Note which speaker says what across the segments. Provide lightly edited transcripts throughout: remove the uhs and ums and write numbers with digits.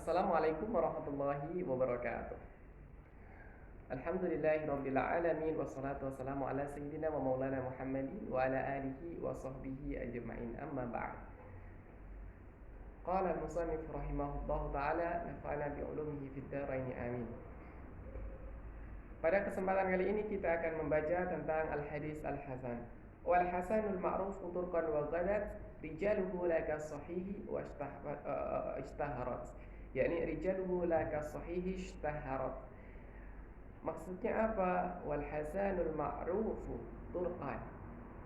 Speaker 1: Assalamualaikum warahmatullahi wabarakatuh. Alhamdulillahirabbil alamin wassalatu wassalamu ala sayyidina wa maulana Muhammadin wa ala alihi wa sahbihi ajma'in. Amma ba'd. Qala al-musannif rahimahullahu taala nafa'ana bi ulumihi fid dharain amin. Pada kesempatan kali ini kita akan membaca tentang al-hadis al-hasan. Wal hasanul ma'ruf turqan wa ghadat rijaluhu laka sahihi wa ishtaharat. Yakni rijaluhu laka sahihi ishtaharat. Maksudnya apa? Wal hasanul ma'rufu turqan.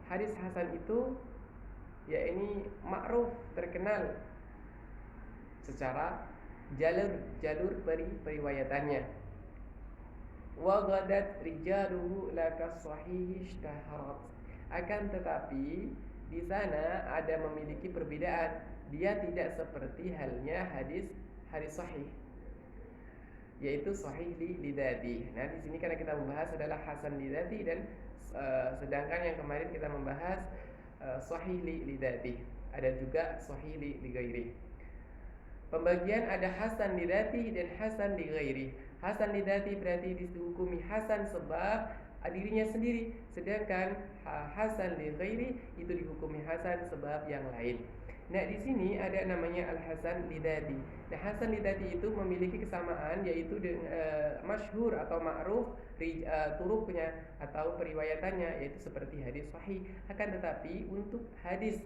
Speaker 1: Hadis hasan itu yakni ma'ruf, terkenal secara jalur periwayatannya. Wa ghadat rijaluhu laka sahihi ishtaharat. Akan tetapi di sana ada memiliki perbedaan. Dia tidak seperti halnya hadis sahih, yaitu sahih li dzati. Nah, di sini karena kita membahas adalah hasan li dzati dan sedangkan yang kemarin kita membahas sahih li dzati. Ada juga sahih li ghairi. Pembagian ada hasan li dzati dan hasan li ghairi. Hasan li dzati berarti dihukumi hasan sebab dirinya sendiri, sedangkan hasan li ghairi itu dihukumi hasan sebab yang lain. Nah, di sini ada namanya al-hasan li dzati. Nah, hasan li dzati itu memiliki kesamaan, yaitu masyhur atau ma'ruf turuknya atau periwayatannya, yaitu seperti hadis sahih. Akan tetapi untuk hadis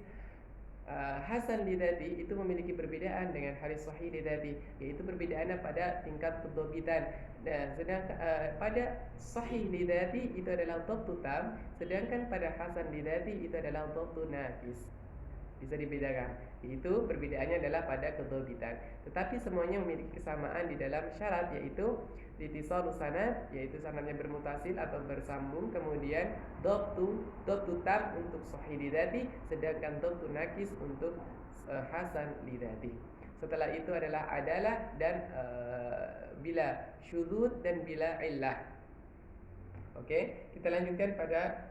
Speaker 1: hasan li dzati itu memiliki perbedaan dengan hadis sahih li dzati, yaitu perbedaannya pada tingkat kedhabitan. Dan sedangkan pada sahih li dzati itu adalah dhabtu tam, sedangkan pada hasan li dzati itu adalah dhabtu naqis. Bisa dibedakan. Itu perbedaannya adalah pada kedhabitan. Tetapi semuanya memiliki kesamaan di dalam syarat, yaitu ittisalus sanad, yaitu sanadnya bermutasil atau bersambung, kemudian dhabtu tam untuk sahih li dzati, sedangkan dhabtu naqis untuk hasan li dzati. Setelah itu adalah adalah dan bila syudzud dan bila illah. Oke, kita lanjutkan pada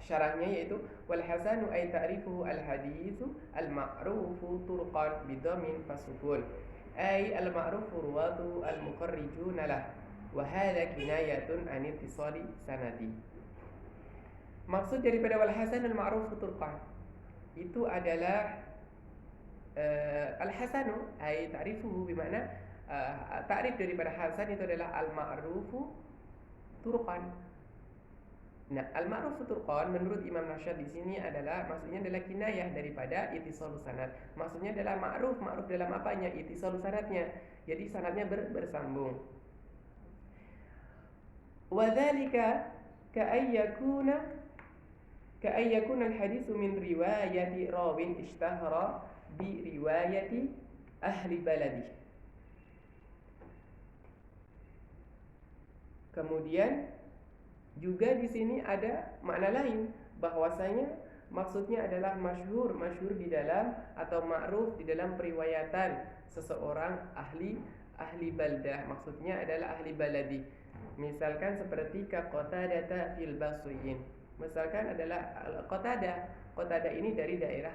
Speaker 1: syarahnya, yaitu wal hasanu ay ta'rifuhu al haditsu al ma'rufu turqan bidamin fasukun ay al ma'rufu ruwatu al muqarrijuna lah wa hadha kinayatun an ittisali sanadi. Maksud daripada wal hasanul ma'rufu turqan itu adalah al hasanu ay ta'rifuhu, bermakna ta'rif daripada hasan itu adalah al ma'rufu turqan. Nah, al-ma'ruf turqan menurut Imam Nashad di sini adalah maksudnya adalah kinayah daripada ittisalus sanad. Maksudnya adalah ma'ruf dalam apanya? Ittisalus sanadnya. Jadi sanadnya bersambung. Wa dzalika ka'ayyakuna al-haditsu min riwayati rawin ishtahara bi riwayati ahli baladi. Kemudian juga di sini ada makna lain, bahwasanya maksudnya adalah masyhur di dalam atau ma'ruf di dalam periwayatan seseorang ahli baldah. Maksudnya adalah ahli baladi. Misalkan seperti ka Qatadah fil Basriyin. Misalkan adalah Qatadah ini dari daerah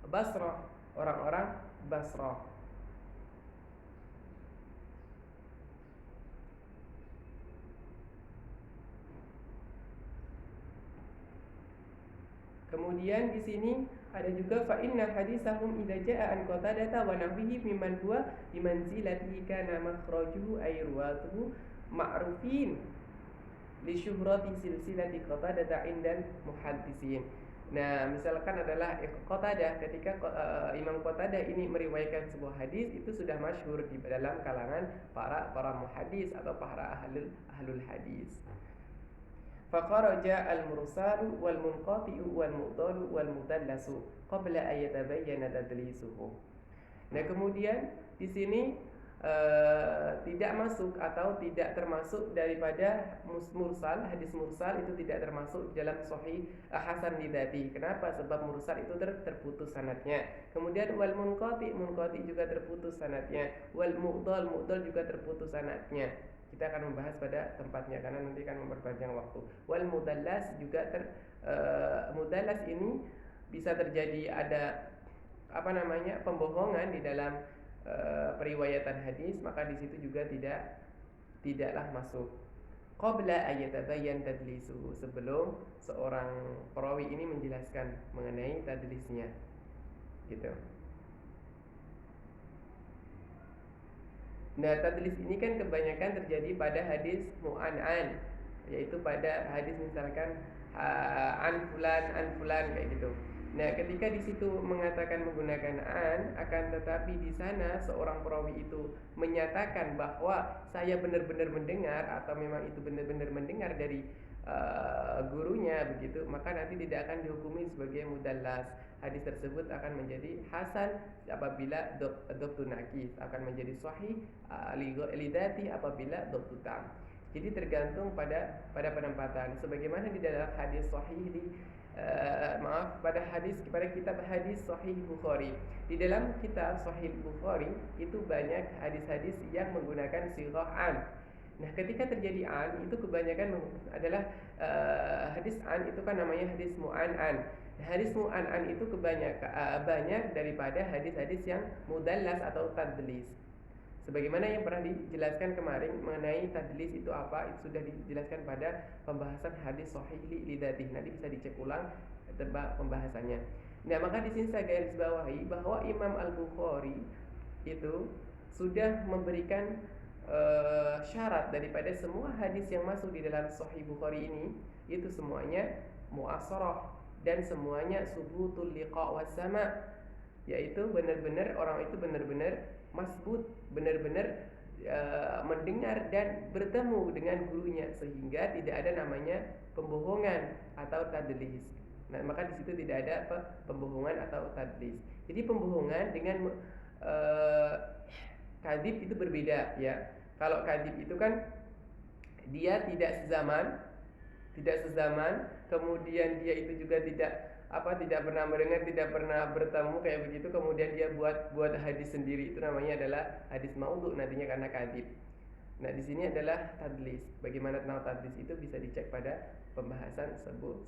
Speaker 1: Basrah, orang-orang Basrah. Kemudian di sini ada juga fa inna hadisahum idza jaa an qatadata wa nahwihi mimman huwa bimanzilati kana makhrajuhu ay ruwatuhu ma'rufin li syuhrati silsilati qatadata indal muhaddisin. Nah, misalkan adalah Qatadah, ketika Imam Qatadah ini meriwayatkan sebuah hadis, itu sudah masyhur di dalam kalangan para muhaddis atau para ahlul hadis. Faqaraja al-mursalu wal munqati'u wal mudalu wal mudallasu qabla an yatabayyana tadlisuhu. Nah, kemudian di sini tidak masuk atau tidak termasuk daripada mursal. Hadis mursal itu tidak termasuk dalam sahih hasan li dzati. Kenapa? Sebab mursal itu terputus sanadnya. Kemudian wal munqati juga terputus sanadnya. Wal mudal juga terputus sanadnya. Kita akan membahas pada tempatnya karena nanti akan memperpanjang waktu. Wal mudallas juga mudallas ini bisa terjadi ada pembohongan di dalam periwayatan hadis, maka di situ juga tidaklah masuk. Qabla ayatabayyan tadlisuhu, sebelum seorang perawi ini menjelaskan mengenai tadlisnya, gitu. Nah, tadlis ini kan kebanyakan terjadi pada hadis mu'an'an, yaitu pada hadis misalkan an fulan kayak gitu. Nah, ketika di situ mengatakan menggunakan an, akan tetapi di sana seorang perawi itu menyatakan bahwa saya benar-benar mendengar atau memang itu benar-benar mendengar dari gurunya begitu, maka nanti tidak akan dihukumi sebagai mudallas. Hadis tersebut akan menjadi hasan apabila dhabtun nakis, akan menjadi sahih lidati apabila dhabtut tam. Jadi tergantung pada penempatan. Sebagaimana di dalam hadis sahih pada kitab hadis Sahih Bukhari. Di dalam kitab Sahih Bukhari itu banyak hadis-hadis yang menggunakan sighah an. Nah, ketika terjadi an itu kebanyakan adalah hadis an itu kan namanya hadis mu'an'an. Nah, hadis mu'an'an itu banyak daripada hadis-hadis yang mudallas atau tadlis. Sebagaimana yang pernah dijelaskan kemarin mengenai tadlis itu apa, itu sudah dijelaskan pada pembahasan hadis sahih lidatih. Nanti bisa dicek ulang pembahasannya. Nah, maka di sini saya garis bawahi bahwa Imam Al-Bukhari itu sudah memberikan syarat daripada semua hadis yang masuk di dalam Sahih Bukhari ini, itu semuanya mu'asarah dan semuanya subutul liqa was sama, yaitu benar-benar orang itu benar-benar masbut, benar-benar mendengar dan bertemu dengan gurunya, sehingga tidak ada namanya pembohongan atau tadlis. Nah, maka di situ tidak ada pembohongan atau tadlis. Jadi pembohongan dengan kadhib itu berbeda, ya. Kalau kadhib itu kan dia tidak sezaman, kemudian dia itu juga tidak pernah mendengar, tidak pernah bertemu kayak begitu, kemudian dia buat hadis sendiri, itu namanya adalah hadis maudhu nantinya karena kadhib. Nah, di sini adalah tadlis. Bagaimana tentang tadlis itu bisa dicek pada pembahasan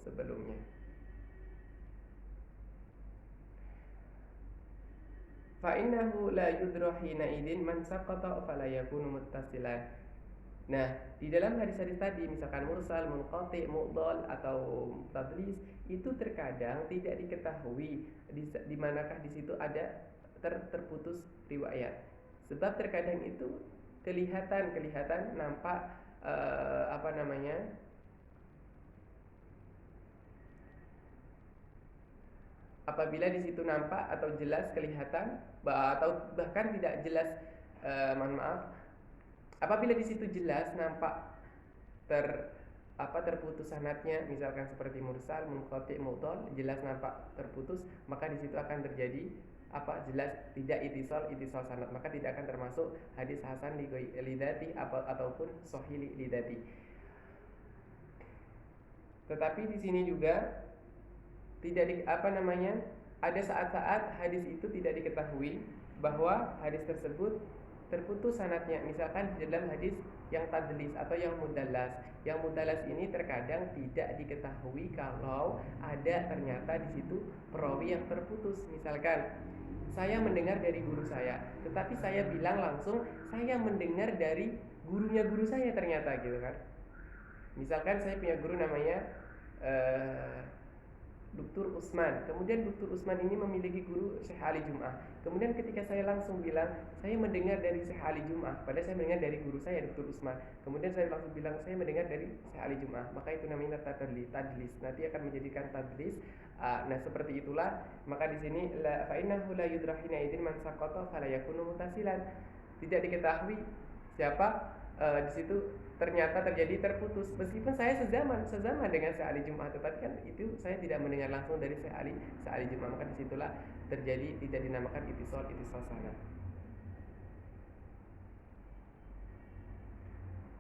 Speaker 1: sebelumnya. Fa innahu la yudra hina idin man saqata fala yakunu muttasilan. Nah, di dalam hadis-hadis tadi misalkan mursal, munqati, mu'dhal atau tadlis itu terkadang tidak diketahui di manakah di situ ada terputus riwayat. Sebab terkadang itu kelihatan nampak apabila di situ nampak atau jelas kelihatan atau bahkan tidak jelas, apabila di situ jelas nampak terputus sanadnya, misalkan seperti mursal, munqati, mu'dhal, jelas nampak terputus, maka di situ akan terjadi jelas tidak ittisal sanad, maka tidak akan termasuk hadis hasan lidati ataupun sahih lidati. Tetapi di sini juga tidak ada saat-saat hadis itu tidak diketahui bahwa hadis tersebut terputus sanadnya, misalkan dalam hadis yang tadlis atau yang mudallas. Yang mudallas ini terkadang tidak diketahui kalau ada ternyata di situ perawi yang terputus. Misalkan saya mendengar dari guru saya, tetapi saya bilang langsung saya mendengar dari gurunya guru saya ternyata, gitu kan. Misalkan saya punya guru namanya Dr. Usman. Kemudian Dr. Usman ini memiliki guru Syekh Ali Jum'ah. Kemudian ketika saya langsung bilang saya mendengar dari Syekh Ali Jum'ah, padahal saya mendengar dari guru saya Dr. Usman. Kemudian saya langsung bilang saya mendengar dari Syekh Ali Jum'ah, maka itu namanya tadlis. Nanti akan menjadikan tadlis. Nah, seperti itulah. Maka di sini fa innahu la yudrahina idin man saqata fala yakunu mutasilan. Tidak diketahui siapa di situ ternyata terjadi terputus, meskipun saya sezaman dengan Syekh Ali Jum'ah, tetapi kan itu saya tidak mendengar langsung dari Syekh Ali Jum'ah, maka disitulah terjadi tidak dinamakan ittisal sanad.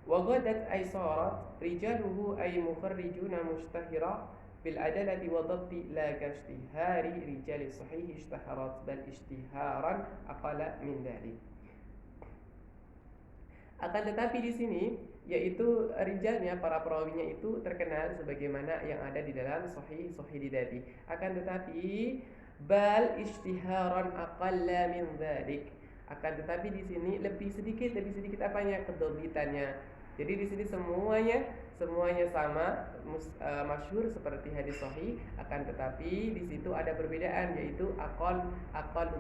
Speaker 1: Wa ghadat ay sarat rijaluhu ay mukharrijuna mushtahira bil adalati wa dhabti la kashtihari rijali sahih ishtaharat bal ishtiharan aqala min dhalik. Akan tetapi di sini yaitu rijalnya, para perawinya itu terkenal sebagaimana yang ada di dalam sahih lidati. Akan tetapi bal ishtiharan aqalla min dzalik, Akan tetapi di sini lebih sedikit apanya? Kedobitannya. Jadi di sini semuanya sama, masyhur seperti hadis sahih, akan tetapi di situ ada perbedaan, yaitu aqal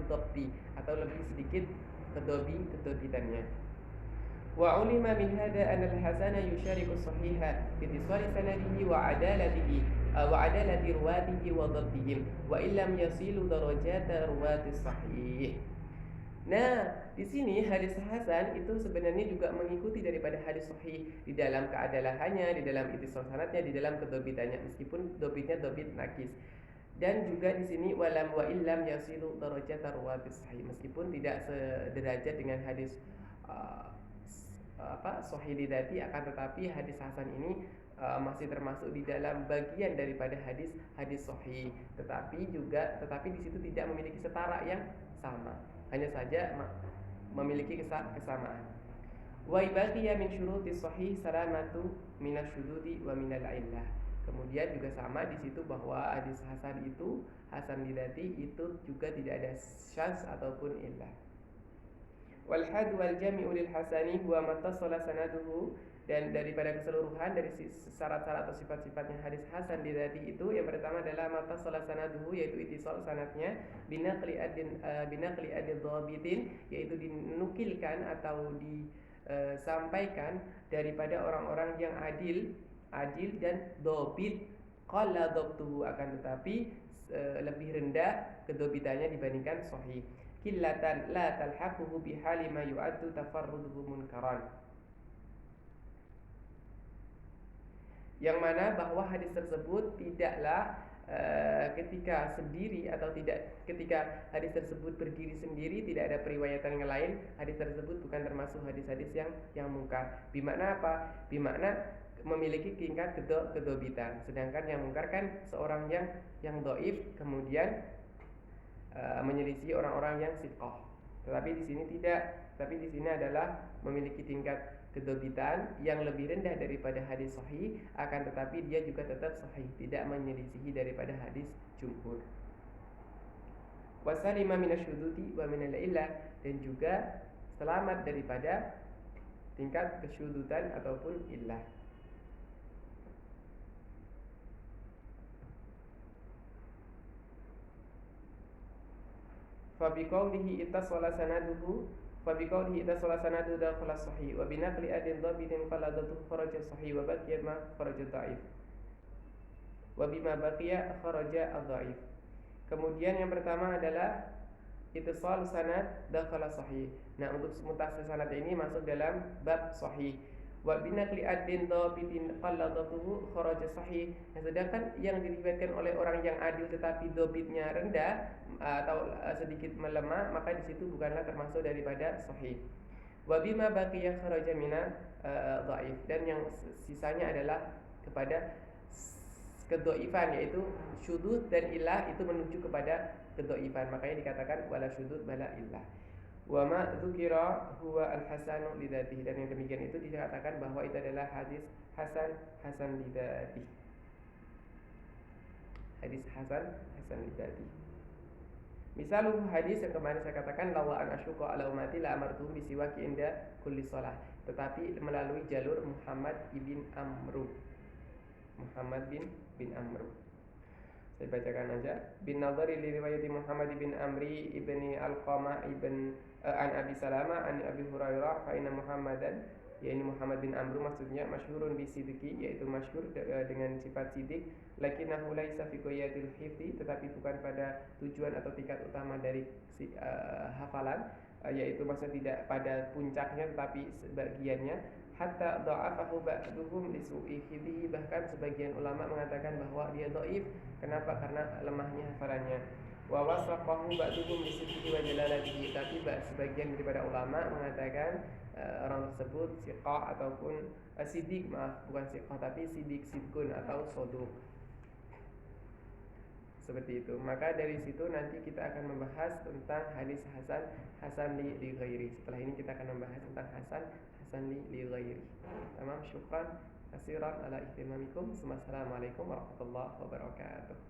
Speaker 1: dhabti, atau lebih sedikit kedobitannya. Wa ulima min hada anna al-hasana yushariku sahiha fi ittisali sanadihi wa adalati ruwatihi wa dhabtihim wa illam yasilu darajata ruwati sahih. Nah, di sini hadis hasan itu sebenarnya juga mengikuti daripada hadis sahih di dalam keadalahannya, di dalam ittisal sanadnya, di dalam kedobitannya, meskipun dobitnya dobit nakis. Dan juga di sini walam wa illam yasilu darajata ruwati sahih, meskipun tidak sederajat dengan hadis sahih lidati, akan tetapi hadis hasan ini masih termasuk di dalam bagian daripada hadis sahih, tetapi di situ tidak memiliki setara yang sama, hanya saja memiliki kesamaan. Wa baqiya min syurutis sahih salamatu minasyududi wa minal illah. Kemudian juga sama di situ bahwa hadis hasan itu, hasan lidati itu juga tidak ada syaz ataupun illah. Wal had wal jami'u lil hasani huwa mattasala sanaduhu, dan daripada keseluruhan dari syarat-syarat atau sifat-sifatnya hadis hasan lidati itu, yang pertama adalah mattasala sanaduhu, yaitu ittisal sanadnya, binaqli adil dhabitin, yaitu dinukilkan atau disampaikan daripada orang-orang yang adil dan dhabit. Qalla dhabtuhu, akan tetapi lebih rendah kedobitannya dibandingkan sahih. Qillatan la talhaquhu bihali ma yu'addu tafarruduhu munkaran, yang mana bahwa hadis tersebut tidaklah ketika sendiri atau tidak, ketika hadis tersebut berdiri sendiri, tidak ada periwayatan yang lain, hadis tersebut bukan termasuk hadis-hadis yang mungkar. Bimakna apa? Bimakna memiliki tingkat kedobitan. Sedangkan yang mungkar kan seorang yang dhaif kemudian menyelisih orang-orang yang siqah. Tetapi di sini tidak. Tapi di sini adalah memiliki tingkat kedobitan yang lebih rendah daripada hadis sahih, akan tetapi dia juga tetap sahih, tidak menyelisihi daripada hadis jumhur. Wasalima minasyududi wa minal illah, dan juga selamat daripada tingkat kesyudutan ataupun illah. Fabiqaulihi ittasala sanaduhu dakhala sahih wa binaqli adin dhabitin qaladatu kharaja sahih wa baqiya ma kharaja dhaif wa bima baqiya kharaja adh-dhaif. Kemudian yang pertama adalah ittisal sanad dakhala sahih. Nah, untuk mutasil sanad ini masuk dalam bab sahih. Wa binaqli adin dhabitin qaladatuhu kharaja sahih. Nah, sedangkan yang diriwayatkan oleh orang yang adil tetapi dhabitnya rendah atau sedikit melemah, maka di situ bukanlah termasuk daripada sahih. Wa bima baqiya kharaja mina dhaif, dan yang sisanya adalah kepada kedhaifan, yaitu syudud dan illah itu menuju kepada kedhaifan, makanya dikatakan wala syudud wala illah. Wa ma dzukira huwa al-hasanu lidzatihi, dan yang demikian itu dikatakan bahwa itu adalah hadis hasan lidzatihi. Hadis hasan lidzatihi. Misalnya hadis yang kemarin saya katakan, lawa an asyqa ala ummati la amartuhum bisiwaki inda kulli shalah, tetapi melalui jalur Muhammad bin Amr. Saya bacakan aja. Bin nadhari li riwayati Muhammad bin Amri ibni Alqamah ibn an Abi Salama an Abi Hurairah, fa inna Muhammadan, yaitu Muhammad bin Amr maksudnya masyhurun bisidqi, yaitu masyhur dengan sifat sidik, lakinnahu laisa fi qiyatil hifzi, tetapi bukan pada tujuan atau tingkat utama dari hafalan, yaitu maksudnya tidak pada puncaknya tetapi sebagiannya. Hatta dha'afahu ba'duhum li su'i hifzihi, bahkan sebagian ulama mengatakan bahwa dia dhaif. Kenapa? Karena lemahnya hafalannya. Wa wasaqahu ba'duhum li sidqihi wa jalalatihi, tapi sebagian daripada ulama mengatakan orang tersebut siqah ataupun sidik, bukan siqah tapi sidqun atau soduk, seperti itu. Maka dari situ nanti kita akan membahas tentang hadis hasan li ghairi. Setelah ini kita akan membahas tentang hasan li ghairi. Tamam, syukran kasiran ala ihtimamikum. Assalamualaikum warahmatullahi wabarakatuh.